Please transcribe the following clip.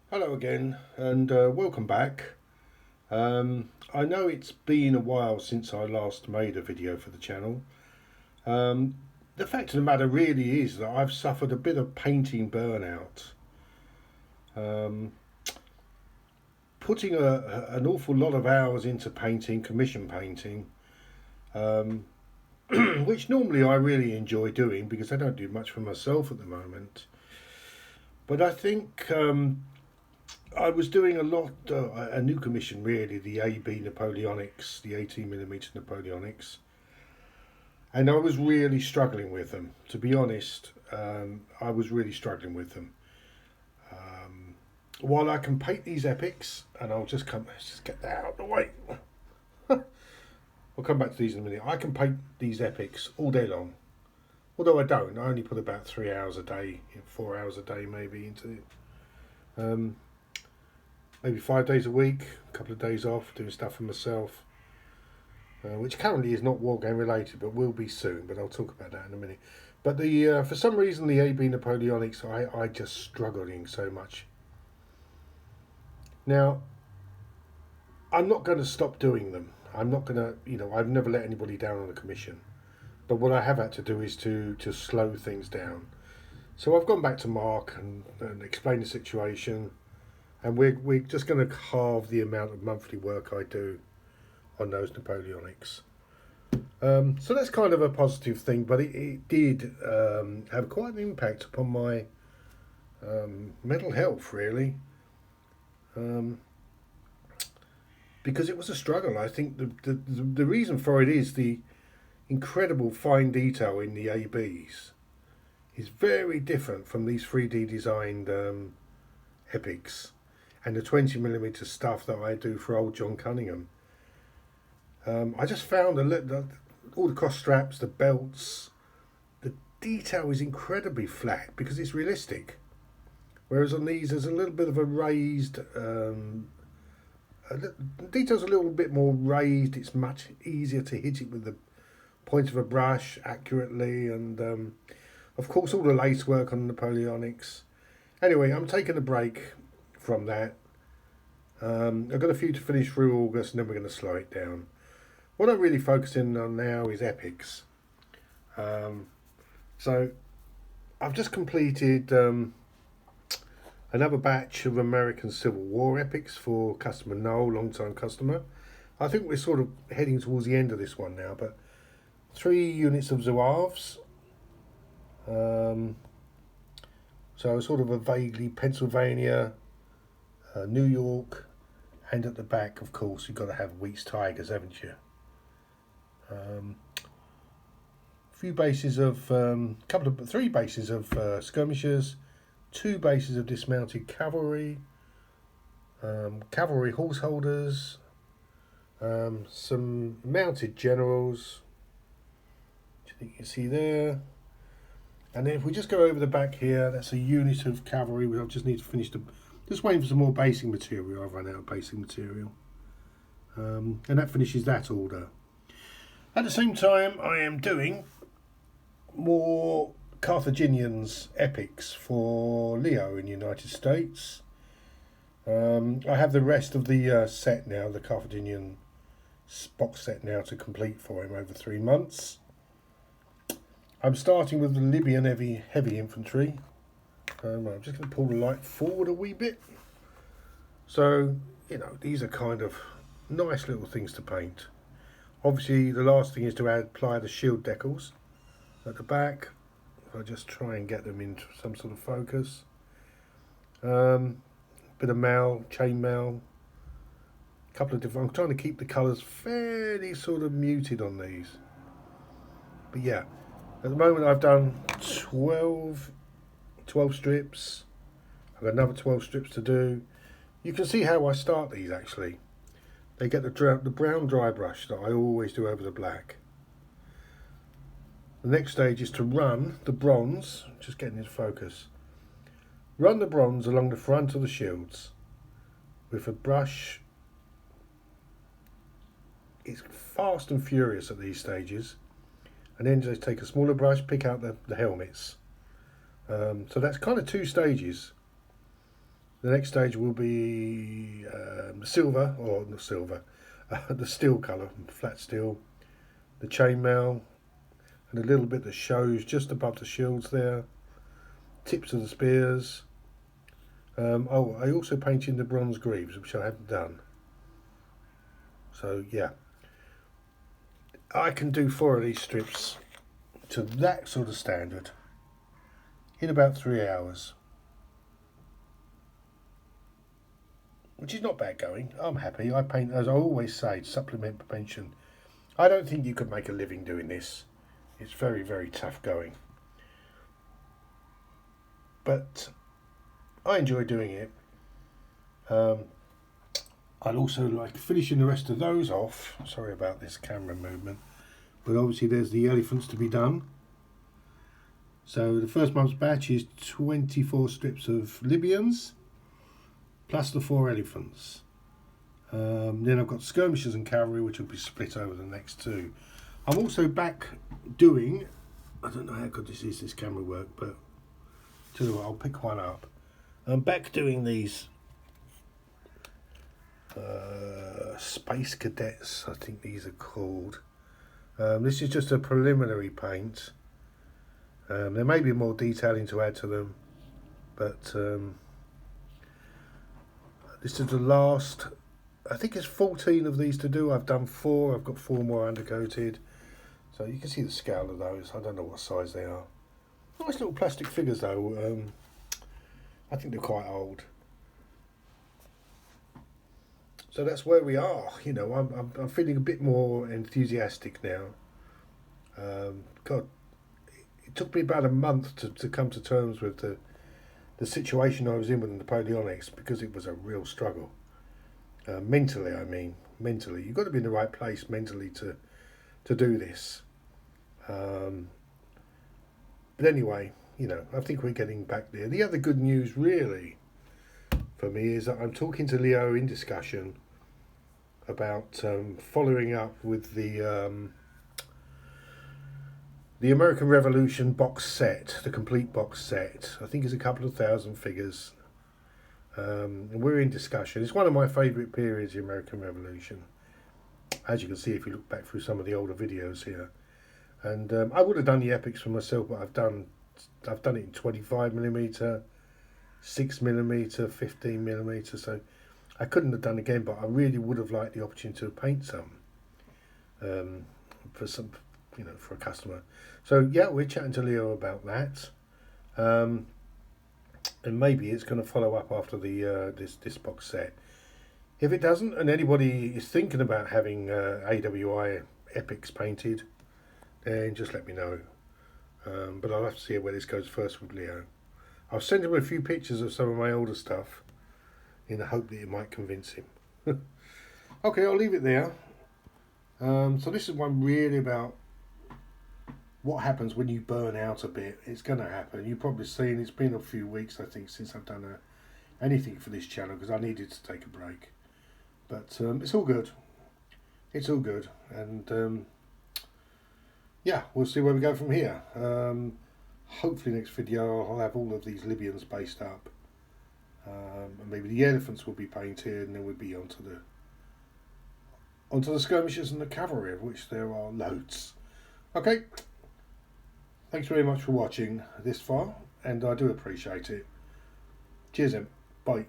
Hello again, and welcome back. I know it's been a while since I last made a video for the channel. Um, the fact of the matter really is that I've suffered a bit of painting burnout. Um, Putting an awful lot of hours into painting, commission painting, um, which normally I really enjoy doing because I don't do much for myself at the moment. But I think I was doing a lot, a new commission really, the AB Napoleonics, the 18mm Napoleonics, and I was really struggling with them. To be honest, I was really struggling with them. Um, while I can paint these epics, and let's just get that out of the way. I'll come back to these in a minute. I can paint these epics all day long. Although I don't, I only put about 3 hours a day, 4 hours a day maybe into it. Maybe 5 days a week, a couple of days off, doing stuff for myself, which currently is not war game related, but will be soon. But I'll talk about that in a minute. But the for some reason the AB Napoleonics I just struggling so much. Now I'm not going to stop doing them. I'm not going to, I've never let anybody down on a commission. But what I have had to do is to slow things down. So I've gone back to Mark and explained the situation, and we're just going to halve the amount of monthly work I do on those Napoleonics. So that's kind of a positive thing, but it did have quite an impact upon my mental health, really, because it was a struggle. I think the reason for it is the incredible fine detail in the ABs is very different from these 3D designed epics and the 20mm stuff that I do for old John Cunningham. I just found all the cross straps, the belts, the detail is incredibly flat because it's realistic. Whereas on these, there's a little bit of a raised, the detail's a little bit more raised. It's much easier to hit it with the point of a brush accurately, and of course all the lace work on the Napoleonics. Anyway, I'm taking a break from that. I've got a few to finish through August, and then we're going to slow it down. What I'm really focusing on now is epics. So I've just completed another batch of American Civil War epics for customer Noel, long-time customer. I think we're sort of heading towards the end of this one now, but 3 units of Zouaves. So sort of a vaguely Pennsylvania, New York, and at the back, of course, you've got to have Wheat's Tigers, haven't you? Few bases of, 3 bases of skirmishers, 2 bases of dismounted cavalry, cavalry horse holders, some mounted generals, which I think you can see there. And then if we just go over the back here, that's a unit of cavalry. We'll just need to finish just waiting for some more basing material. I've run out of basing material. And that finishes that order. At the same time, I am doing more Carthaginians epics for Leo in the United States. I have the rest of the set now, the Carthaginian box set now to complete for him over 3 months. I'm starting with the Libyan heavy infantry. I'm just going to pull the light forward a wee bit. So, these are kind of nice little things to paint. Obviously, the last thing is to apply the shield decals at the back. I'll just try and get them into some sort of focus. Bit of mail, chain mail. Couple of different. I'm trying to keep the colours fairly sort of muted on these. But yeah, at the moment I've done 12 strips. I've got another 12 strips to do. You can see how I start these actually. They get the brown dry brush that I always do over the black. The next stage is to run the bronze, just getting into focus. Run the bronze along the front of the shields with a brush. It's fast and furious at these stages. And then just take a smaller brush, pick out the helmets. So that's kind of 2 stages. The next stage will be silver, or not silver, the steel colour, flat steel, the chainmail, and a little bit that shows just above the shields there, tips of the spears. I also painted the bronze greaves, which I haven't done. So yeah, I can do 4 of these strips to that sort of standard in about 3 hours, which is not bad going. I'm happy. I paint, as I always say, to supplement pension. I don't think you could make a living doing this. It's very, very tough going. But I enjoy doing it. I'd also like finishing the rest of those off. Sorry about this camera movement. But obviously there's the elephants to be done. So the first month's batch is 24 strips of Libyans, plus the 4 elephants. Then I've got skirmishers and cavalry, which will be split over the next 2. I'm also back doing, I don't know how good this camera work, but tell you what, I'll pick one up. I'm back doing these space cadets, I think these are called. This is just a preliminary paint. There may be more detailing to add to them, but this is the last. I think it's 14 of these to do. I've done 4. I've got 4 more undercoated, so you can see the scale of those. I don't know what size they are. Nice little plastic figures though. I think they're quite old. So that's where we are. You know, I'm feeling a bit more enthusiastic now. God, it took me about a month to come to terms with the situation I was in with the Napoleonics, because it was a real struggle. Mentally, I mean, mentally. You've got to be in the right place mentally to do this. But anyway, you know, I think we're getting back there. The other good news, really, for me, is that I'm talking to Leo in discussion about following up with the American Revolution box set, the complete box set. I think it's a couple of thousand figures. And we're in discussion. It's one of my favourite periods, the American Revolution, as you can see if you look back through some of the older videos here. And I would have done the epics for myself, but I've done it in 25mm, 6mm, 15mm. So I couldn't have done again, but I really would have liked the opportunity to paint some for some, you know, for a customer. So yeah, we're chatting to Leo about that, and maybe it's going to follow up after the this box set. If it doesn't, and anybody is thinking about having AWI epics painted, then just let me know. But I'll have to see where this goes first with Leo. I'll send him a few pictures of some of my older stuff in the hope that it might convince him. Okay, I'll leave it there. So this is one really about what happens when you burn out a bit. It's going to happen. You've probably seen, it's been a few weeks, I think, since I've done anything for this channel, because I needed to take a break. But it's all good. It's all good. And yeah, we'll see where we go from here. Hopefully next video I'll have all of these Libyans based up. And maybe the elephants will be painted, and then we'll be onto the skirmishers and the cavalry, of which there are loads. Okay, thanks very much for watching this far, and I do appreciate it. Cheers then, bye.